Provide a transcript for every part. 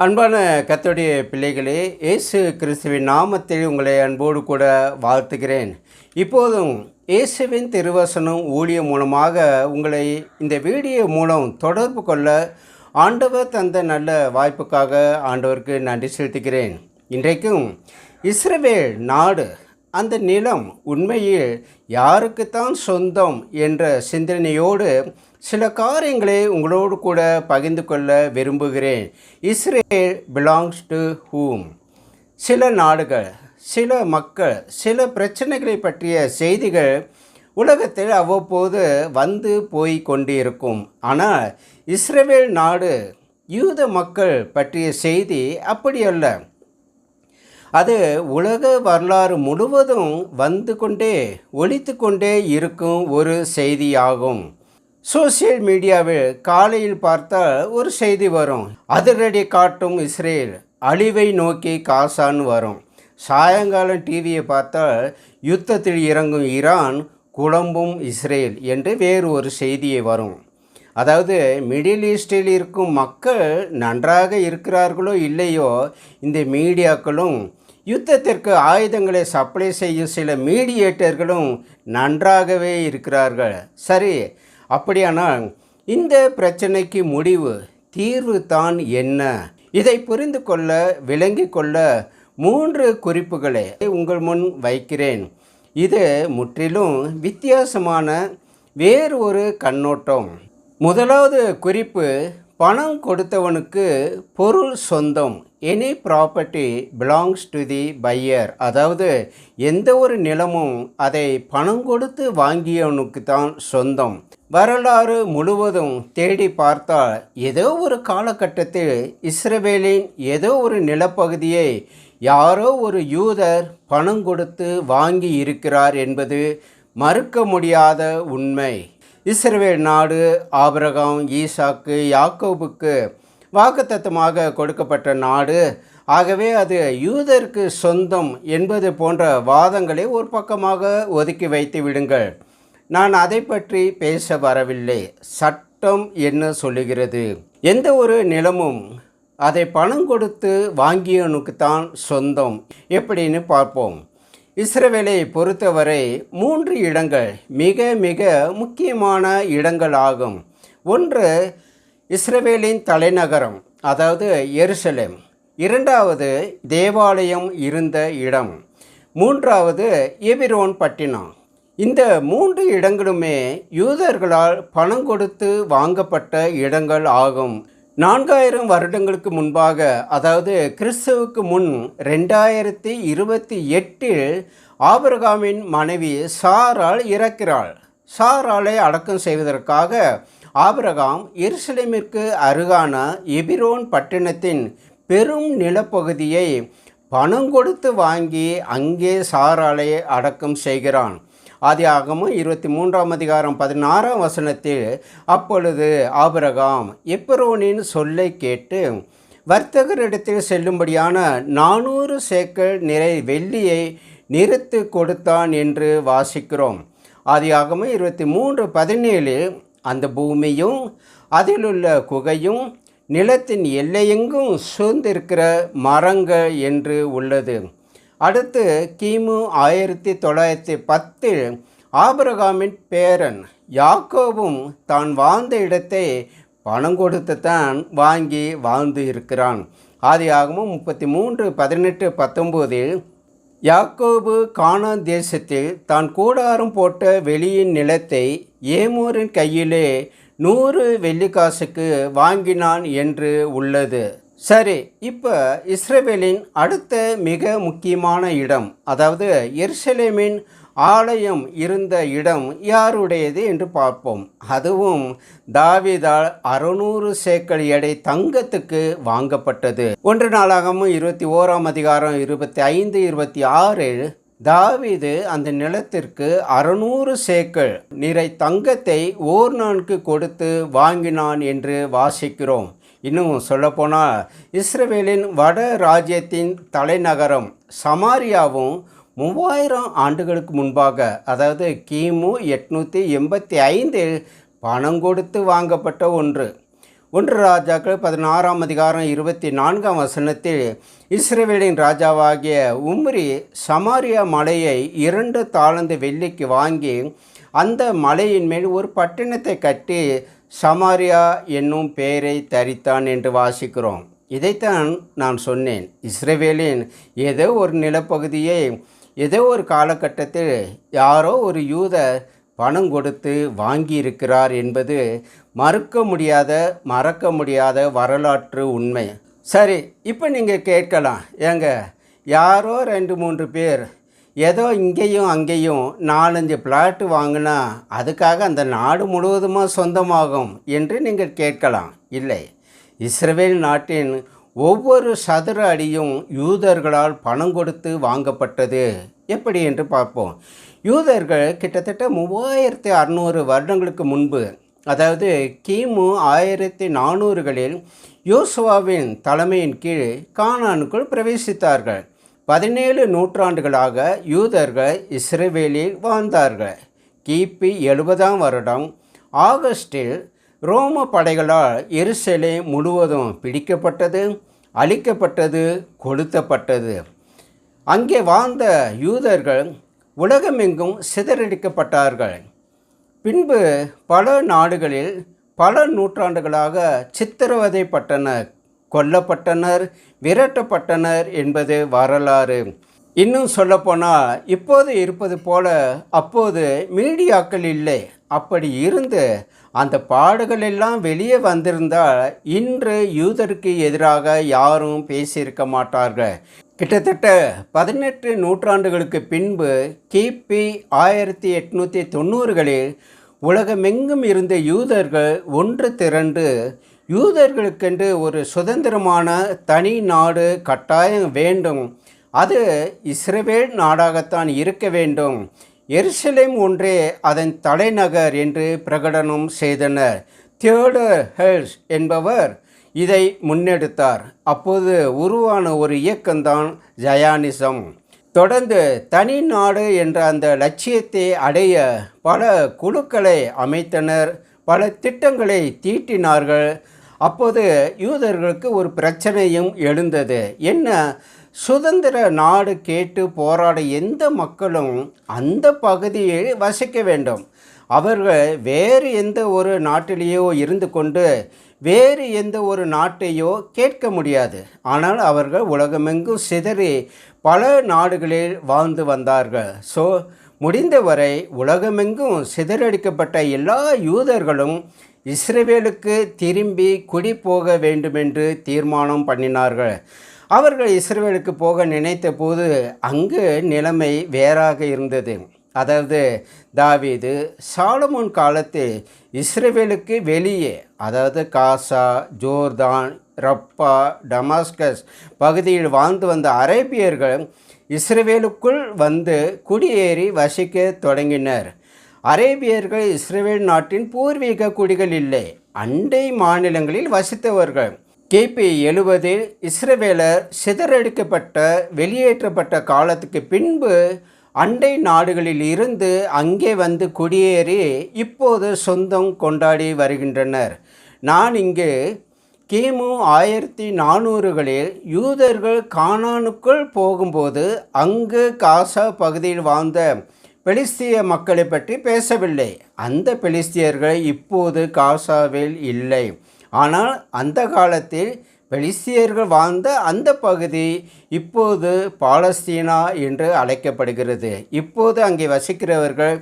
அன்பான கர்த்தருடைய பிள்ளைகளே, இயேசு கிறிஸ்துவின் நாமத்தில் உங்களை அன்போடு கூட வாழ்த்துகிறேன். இப்போதும் இயேசுவின் திருவசனம் ஊழியம் மூலமாக உங்களை இந்த வீடியோ மூலம் தொடர்பு கொள்ள ஆண்டவர் தந்த நல்ல வாய்ப்புக்காக ஆண்டவருக்கு நன்றி செலுத்துகிறேன். இன்றைக்கும் இஸ்ரவேல் நாடு, அந்த நிலம் உண்மையில் யாருக்குத்தான் சொந்தம் என்ற சிந்தனையோடு சில காரியங்களை உங்களோடு கூட பகிர்ந்து கொள்ள விரும்புகிறேன். Israel belongs to whom? சில நாடுகள், சில மக்கள், சில பிரச்சனைகளை பற்றிய செய்திகள் உலகத்தில் அவ்வப்போது வந்து போய் கொண்டிருக்கும். ஆனால் இஸ்ரவேல் நாடு, யூத மக்கள் பற்றிய செய்தி அப்படி அல்ல. அது உலக வரலாறு முழுவதும் வந்து கொண்டே ஒலித்து கொண்டே இருக்கும் ஒரு செய்தியாகும். சோசியல் மீடியாவில் காலையில் பார்த்தால் ஒரு செய்தி வரும், அதிரடி காட்டும் இஸ்ரேல், அழிவை நோக்கி காசான்னு வரும். சாயங்காலம் டிவியை பார்த்தால் யுத்தத்தில் இறங்கும் ஈரான், குழம்பும் இஸ்ரேல் என்று வேறு ஒரு செய்தியை வரும். அதாவது மிடில் ஈஸ்டில் இருக்கும் மக்கள் நன்றாக இருக்கிறார்களோ இல்லையோ, இந்த மீடியாக்களும் யுத்தத்திற்கு ஆயுதங்களை சப்ளை செய்யும் சில மீடியேட்டர்களும் நன்றாகவே இருக்கிறார்கள். சரி, அப்படியானால் இந்த பிரச்சனைக்கு முடிவு, தீர்வு தான் என்ன? இதை புரிந்து கொள்ள, விளங்கி கொள்ள 3 குறிப்புகளை உங்கள் முன் வைக்கிறேன். இது முற்றிலும் வித்தியாசமான வேறு ஒரு கண்ணோட்டம். முதலாவது குறிப்பு, பணம் கொடுத்தவனுக்கு பொருள் சொந்தம். Any property belongs to the buyer. அதாவது எந்த ஒரு நிலமும் அதை பணம் கொடுத்து வாங்கியவனுக்கு தான் சொந்தம். வரலாறு முழுவதும் தேடி பார்த்தால் ஏதோ ஒரு காலகட்டத்தில் இஸ்ரவேலின் ஏதோ ஒரு நிலப்பகுதியை யாரோ ஒரு யூதர் பணம் கொடுத்து வாங்கி இருக்கிறார் என்பது மறுக்க முடியாத உண்மை. இஸ்ரவேல் நாடு ஆபிரகாம், ஈசாக்கு, யாக்கோபுக்கு வாக்குத்தத்தமாக கொடுக்கப்பட்ட நாடு. ஆகவே அது யூதருக்கு சொந்தம் என்பது போன்ற வாதங்களை ஒரு பக்கமாக ஒதுக்கி வைத்து விடுங்கள். நான் அதை பற்றி பேச வரவில்லை. சட்டம் என்ன சொல்லுகிறது? எந்த ஒரு நிலமும் அதை பணம் கொடுத்து வாங்கியவனுக்கு தான் சொந்தம். எப்படின்னு பார்ப்போம். இஸ்ரவேலை பொறுத்தவரை 3 இடங்கள் மிக மிக முக்கியமான இடங்கள் ஆகும். ஒன்று இஸ்ரவேலின் தலைநகரம், அதாவது எருசலேம். 2வது தேவாலயம் இருந்த இடம். 3வது எபிரோன் பட்டினம். இந்த 3 இடங்களுமே யூதர்களால் பணம் கொடுத்து வாங்கப்பட்ட இடங்கள் ஆகும். 4000 வருடங்களுக்கு முன்பாக, அதாவது கிறிஸ்துவுக்கு முன் 2028 ஆபிரகாமின் மனைவி சாராள் இறக்கிறாள். சாராளை அடக்கம் செய்வதற்காக ஆபிரகாம் எருசலேமிற்கு அருகான எபிரோன் பட்டினத்தின் பெரும் நிலப்பகுதியை பணம் கொடுத்து வாங்கி அங்கே சாராளை அடக்கம் செய்கிறான். ஆதியாகமம் 23:16 அப்பொழுது ஆபிரகாம் எப்ரோனின் சொல்லை கேட்டு வர்த்தகரிடத்தில் செல்லும்படியான 400 சேக்கல் நிறை வெள்ளியை நிறுத்து கொடுத்தான் என்று வாசிக்கிறோம். ஆதியாகமம் 23:17 அந்த பூமியும் அதிலுள்ள குகையும் நிலத்தின் எல்லையெங்கும் சூழ்ந்திருக்கிற மரங்கள் என்று உள்ளது. அடுத்து கிமு 1910 ஆபிரகாமின் பேரன் யாக்கோபும் தான் வாழ்ந்த இடத்தை பணம் கொடுத்து தான் வாங்கி வாழ்ந்து இருக்கிறான். ஆதியாகமம் 33:18-19 யாக்கோபு கானான் தேசத்தில் தான் கூடாரம் போட்ட வெளியின் நிலத்தை ஏமோரின் கையிலே 100 வெள்ளிக்காசுக்கு வாங்கினான் என்று உள்ளது. சரி, இப்போ இஸ்ரவேலின் அடுத்த மிக முக்கியமான இடம், அதாவது எருசலேமின் ஆலயம் இருந்த இடம் யாருடையது என்று பார்ப்போம். அதுவும் தாவீதால் 600 சேக்கல் எடை தங்கத்துக்கு வாங்கப்பட்டது. 1 நாளாகமம் 21ஆம் அதிகாரம் 25, 26 தாவீது அந்த நிலத்திற்கு 600 சேக்கல் நிறை தங்கத்தை ஓர்னானுக்கு கொடுத்து வாங்கினான் என்று வாசிக்கிறோம். இன்னும் சொல்லப்போனால் இஸ்ரவேலின் வட ராஜ்யத்தின் தலைநகரம் சமாரியாவும் 3000 ஆண்டுகளுக்கு முன்பாக, அதாவது கிமு 885 பணம் கொடுத்து வாங்கப்பட்ட ஒன்று. 1 ராஜாக்கள் 16ஆம் அதிகாரம் 24ஆம் வசனத்தில் இஸ்ரவேலின் ராஜாவாகிய உம்ரி சமாரியா மலையை 2 தாலந்து வெள்ளிக்கு வாங்கி அந்த மலையின் மேல் ஒரு பட்டணத்தை கட்டி சமாரியா என்னும் பெயரை தரித்தான் என்று வாசிக்கிறோம். இதைத்தான் நான் சொன்னேன். இஸ்ரவேலின் ஏதோ ஒரு நிலப்பகுதியை ஏதோ ஒரு காலகட்டத்தில் யாரோ ஒரு யூதர் பணம் கொடுத்து வாங்கியிருக்கிறார் என்பது மறுக்க முடியாத வரலாற்று உண்மை. சரி, இப்போ நீங்கள் கேட்கலாம், ஏங்க யாரோ 2-3 பேர் ஏதோ இங்கேயும் அங்கேயும் 4-5 பிளாட்டு வாங்கினா அதுக்காக அந்த நாடு முழுவதுமாக சொந்தமாகும் என்று நீங்கள் கேட்கலாம். இல்லை, இஸ்ரவேல் நாட்டின் ஒவ்வொரு சதுர அடியும் யூதர்களால் பணம் கொடுத்து வாங்கப்பட்டது. எப்படி என்று பார்ப்போம். யூதர்கள் கிட்டத்தட்ட 3600 வருடங்களுக்கு முன்பு, அதாவது கிமு 1400களில் யோசுவாவின் தலைமையின் கீழ் கானானுக்குள் பிரவேசித்தார்கள். 17 நூற்றாண்டுகளாக யூதர்கள் இஸ்ரவேலில் வாழ்ந்தார்கள். கிபி 70ஆம் வருடம் ஆகஸ்டில் ரோம படைகளால் எருசலேம் முழுவதும் பிடிக்கப்பட்டது, அழிக்கப்பட்டது, கொளுத்தப்பட்டது. அங்கே வாழ்ந்த யூதர்கள் உலகமெங்கும் சிதறடிக்கப்பட்டார்கள். பின்பு பல நாடுகளில் பல நூற்றாண்டுகளாக சித்திரவதைப்பட்டனர், கொல்லப்பட்டனர், விரட்டப்பட்டனர் என்பது வரலாறு. இன்னும் சொல்லப்போனால் இப்போது இருப்பது போல அப்போது மீடியாக்கள் இல்லை. அப்படி இருந்து அந்த பாடுகள் எல்லாம் வெளியே வந்திருந்தால் இன்று யூதருக்கு எதிராக யாரும் பேசியிருக்க மாட்டார்கள். கிட்டத்தட்ட 18 நூற்றாண்டுகளுக்கு பின்பு கிபி 1890களில் உலகமெங்கும் இருந்த யூதர்கள் ஒன்று திரண்டு யூதர்களுக்கென்று ஒரு சுதந்திரமான தனி நாடு கட்டாயம் வேண்டும், அது இஸ்ரவேல் நாடாகத்தான் இருக்க வேண்டும், எருசலேம் ஒன்றே அதன் தலைநகர் என்று பிரகடனம் செய்தனர். தியோடர் ஹெர்ட்ஸ் என்பவர் இதை முன்னெடுத்தார். அப்போது உருவான ஒரு இயக்கம்தான் ஜயானிசம். தொடர்ந்து தனி நாடு என்ற அந்த லட்சியத்தை அடைய பல குழுக்களை அமைத்தனர், பல திட்டங்களை தீட்டினார்கள். அப்போது யூதர்களுக்கு ஒரு பிரச்சனையும் எழுந்தது. என்ன? சுதந்திர நாடு கேட்டு போராட எந்த மக்களும் அந்த பகுதியில் வசிக்க வேண்டும். அவர்கள் வேறு எந்த ஒரு நாட்டிலேயோ இருந்து கொண்டு வேறு எந்த ஒரு நாட்டையோ கேட்க முடியாது. ஆனால் அவர்கள் உலகமெங்கும் சிதறி பல நாடுகளில் வாழ்ந்து வந்தார்கள். ஸோ முடிந்தவரை உலகமெங்கும் சிதறடிக்கப்பட்ட எல்லா யூதர்களும் இஸ்ரவேலுக்கு திரும்பி குடி போக வேண்டுமென்று தீர்மானம் பண்ணினார்கள். அவர்கள் இஸ்ரவேலுக்கு போக நினைத்த போது அங்கு நிலைமை வேறாக இருந்தது. அதாவது தாவீது சாலமோன் காலத்தில் இஸ்ரவேலுக்கு வெளியே, அதாவது காசா, ஜோர்தான், ரப்பா, டமாஸ்கஸ் பகுதியில் வாழ்ந்து வந்த அரேபியர்கள் இஸ்ரவேலுக்குள் வந்து குடியேறி வசிக்க தொடங்கினர். அரேபியர்கள் இஸ்ரவேல் நாட்டின் பூர்வீக குடிகள் இல்லை, அண்டை மாநிலங்களில் வசித்தவர்கள். கிபி 70 இஸ்ரவேலர் சிதறடிக்கப்பட்ட வெளியேற்றப்பட்ட காலத்துக்கு பின்பு அண்டை நாடுகளில் இருந்து அங்கே வந்து குடியேறி இப்போது சொந்தம் கொண்டாடி வருகின்றனர். நான் இங்கு கிமு 1400களில் யூதர்கள் கானானுக்குள் போகும்போது அங்கு காசா பகுதியில் வாழ்ந்த பெலிஸ்திய மக்களை பற்றி பேசவில்லை. அந்த பெலிஸ்தியர்கள் இப்போது காசாவில் இல்லை. ஆனால் அந்த காலத்தில் பெலிஸ்தியர்கள் வாழ்ந்த அந்த பகுதி இப்போது பாலஸ்தீனா என்று அழைக்கப்படுகிறது. இப்போது அங்கே வசிக்கிறவர்கள்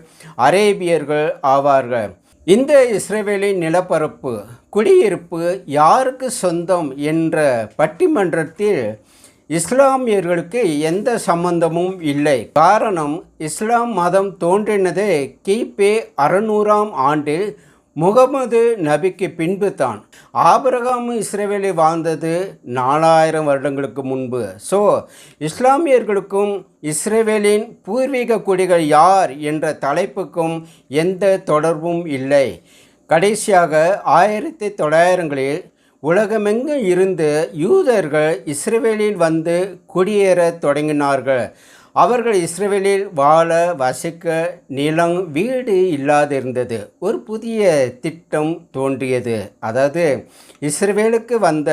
அரேபியர்கள் ஆவார்கள். இந்த இஸ்ரவேலின் நிலப்பரப்பு குடியிருப்பு யாருக்கு சொந்தம் என்ற பட்டிமன்றத்தில் இஸ்லாமியர்களுக்கு எந்த சம்பந்தமும் இல்லை. காரணம், இஸ்லாம் மதம் தோன்றினதே கிபி 600ஆம் ஆண்டில் முகமது நபிக்கு பின்பு தான். ஆபிரகாம் இஸ்ரவேலில் வாழ்ந்தது 4000 வருடங்களுக்கு முன்பு. ஸோ இஸ்லாமியர்களுக்கும் இஸ்ரவேலின் பூர்வீக குடிகள் யார் என்ற தலைப்புக்கும் எந்த தொடர்பும் இல்லை. கடைசியாக 1900களில் உலகமெங்கும் இருந்து யூதர்கள் இஸ்ரவேலில் வந்து குடியேறத் தொடங்கினார்கள். அவர்கள் இஸ்ரவேலில் வாழ வசிக்க நிலம் வீடு இல்லாதிருந்தது. ஒரு புதிய திட்டம் தோன்றியது. அதாவது இஸ்ரவேலுக்கு வந்த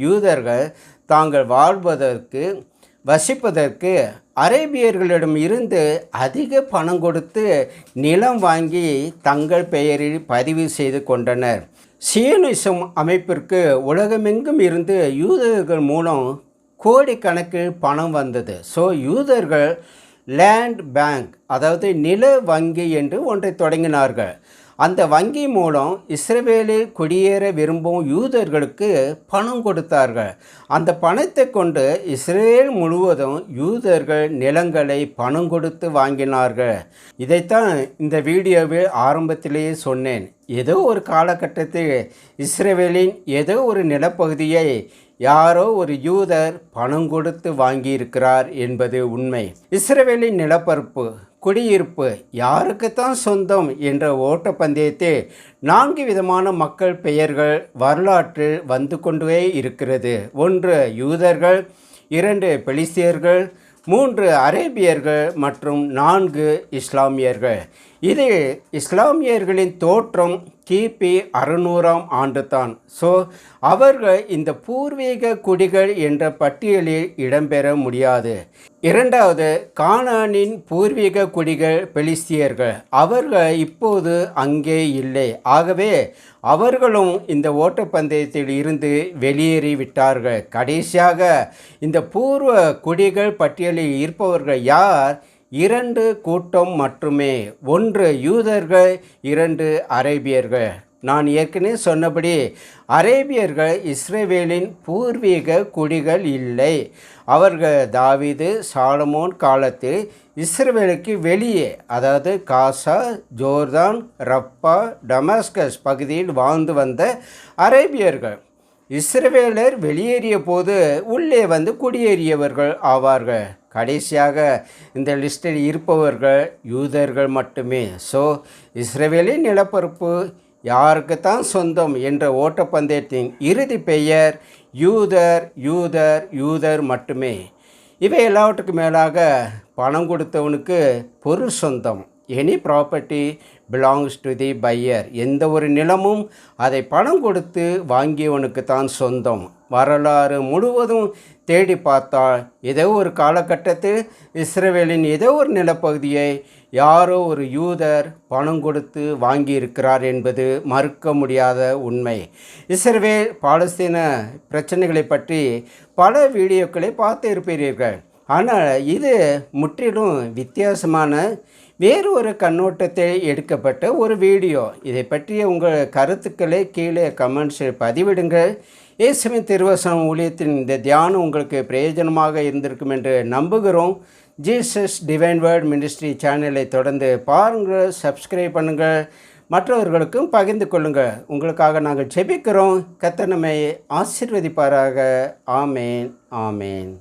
யூதர்கள் தாங்கள் வாழ்வதற்கு வசிப்பதற்கு அரேபியர்களிடம் இருந்து அதிக பணம் கொடுத்து நிலம் வாங்கி தங்கள் பெயரில் பதிவு செய்து கொண்டனர். சியோனிசம் அமைப்பிற்கு உலகமெங்கும் இருந்து யூதர்கள் மூலம் கோடிக்கணக்கில் பணம் வந்தது. ஸோ யூதர்கள் லேண்ட் பேங்க், அதாவது நில வங்கி என்று ஒன்றை தொடங்கினார்கள். அந்த வங்கி மூலம் இஸ்ரவேலில் குடியேற விரும்பும் யூதர்களுக்கு பணம் கொடுத்தார்கள். அந்த பணத்தை கொண்டு இஸ்ரேல் முழுவதும் யூதர்கள் நிலங்களை பணம் கொடுத்து வாங்கினார்கள். இதைத்தான் இந்த வீடியோவில் ஆரம்பத்திலேயே சொன்னேன். ஏதோ ஒரு காலகட்டத்தில் இஸ்ரவேலின் ஏதோ ஒரு நிலப்பகுதியை யாரோ ஒரு யூதர் பணம் கொடுத்து வாங்கியிருக்கிறார் என்பது உண்மை. இஸ்ரவேலின் நிலப்பரப்பு குடியிருப்பு யாருக்குத்தான் சொந்தம் என்ற ஓட்டப்பந்தயத்தில் 4 விதமான மக்கள் பெயர்கள் வரலாற்றில் வந்து கொண்டே இருக்கிறது. 1 யூதர்கள், 2 பெலிஸ்தியர்கள், 3 அரேபியர்கள் மற்றும் 4 இஸ்லாமியர்கள். இது இஸ்லாமியர்களின் தோற்றம் கிபி 600ஆம் ஆண்டு தான். ஸோ அவர்கள் இந்த பூர்வீக குடிகள் என்ற பட்டியலில் இடம்பெற முடியாது. 2வது, கானானின் பூர்வீக குடிகள் பெலிஸ்தியர்கள். அவர்கள் இப்போது அங்கே இல்லை. ஆகவே அவர்களும் இந்த ஓட்டப்பந்தயத்தில் இருந்து வெளியேறிவிட்டார்கள். கடைசியாக இந்த பூர்வ குடிகள் பட்டியலில் இருப்பவர்கள் யார்? 2 கூட்டம் மட்டுமே. 1 யூதர்கள், 2 அரேபியர்கள். நான் ஏற்கனவே சொன்னபடி அரேபியர்கள் இஸ்ரவேலின் பூர்வீக குடிகள் இல்லை. அவர்கள் தாவீது சாலமோன் காலத்தில் இஸ்ரவேலுக்கு வெளியே, அதாவது காசா, ஜோர்தான், ரப்பா, டமாஸ்கஸ் பகுதியில் வாழ்ந்து வந்த அரேபியர்கள். இஸ்ரவேலர் வெளியேறிய போது உள்ளே வந்து குடியேறியவர்கள் ஆவார்கள். கடைசியாக இந்த லிஸ்டில் இருப்பவர்கள் யூதர்கள் மட்டுமே. ஸோ இஸ்ரவேலின் நிலப்பரப்பு யாருக்குத்தான் சொந்தம் என்ற ஓட்டப்பந்தயத்தின் இறுதி பெயர் யூதர், யூதர், யூதர் மட்டுமே. இவை எல்லாவற்றுக்கும் மேலாக பணம் கொடுத்தவனுக்கு பொருள் சொந்தம். Any property belongs to the buyer. எந்த ஒரு நிலமும் அதை பணம் கொடுத்து வாங்கியவனுக்கு தான் சொந்தம். வரலாறு முழுவதும் தேடி பார்த்தால் ஏதோ ஒரு காலகட்டத்தில் இஸ்ரவேலின் ஏதோ ஒரு நிலப்பகுதியை யாரோ ஒரு யூதர் பணம் கொடுத்து வாங்கியிருக்கிறார் என்பது மறுக்க முடியாத உண்மை. இஸ்ரவேல் பாலஸ்தீன பிரச்சனைகளை பற்றி பல வீடியோக்களை பார்த்து இருப்பீர்கள். ஆனால் இது முற்றிலும் வித்தியாசமான வேறு ஒரு கண்ணோட்டத்தில் எடுக்கப்பட்ட ஒரு வீடியோ. இதை பற்றிய உங்கள் கருத்துக்களை கீழே கமெண்ட்ஸில் பதிவிடுங்கள். இயேசுவின் திருவசனம் ஊழியத்தின் இந்த தியானம் உங்களுக்கு பிரயோஜனமாக இருந்திருக்கும் என்று நம்புகிறோம். ஜீசஸ் டிவைன் வேர்ட் மினிஸ்ட்ரி சேனலை தொடர்ந்து பாருங்கள், சப்ஸ்கிரைப் பண்ணுங்கள், மற்றவர்களுக்கும் பகிர்ந்து கொள்ளுங்கள். உங்களுக்காக நாங்கள் ஜெபிக்கிறோம். கர்த்தர் நம்மை ஆசீர்வதிப்பாராக. ஆமேன், ஆமேன்.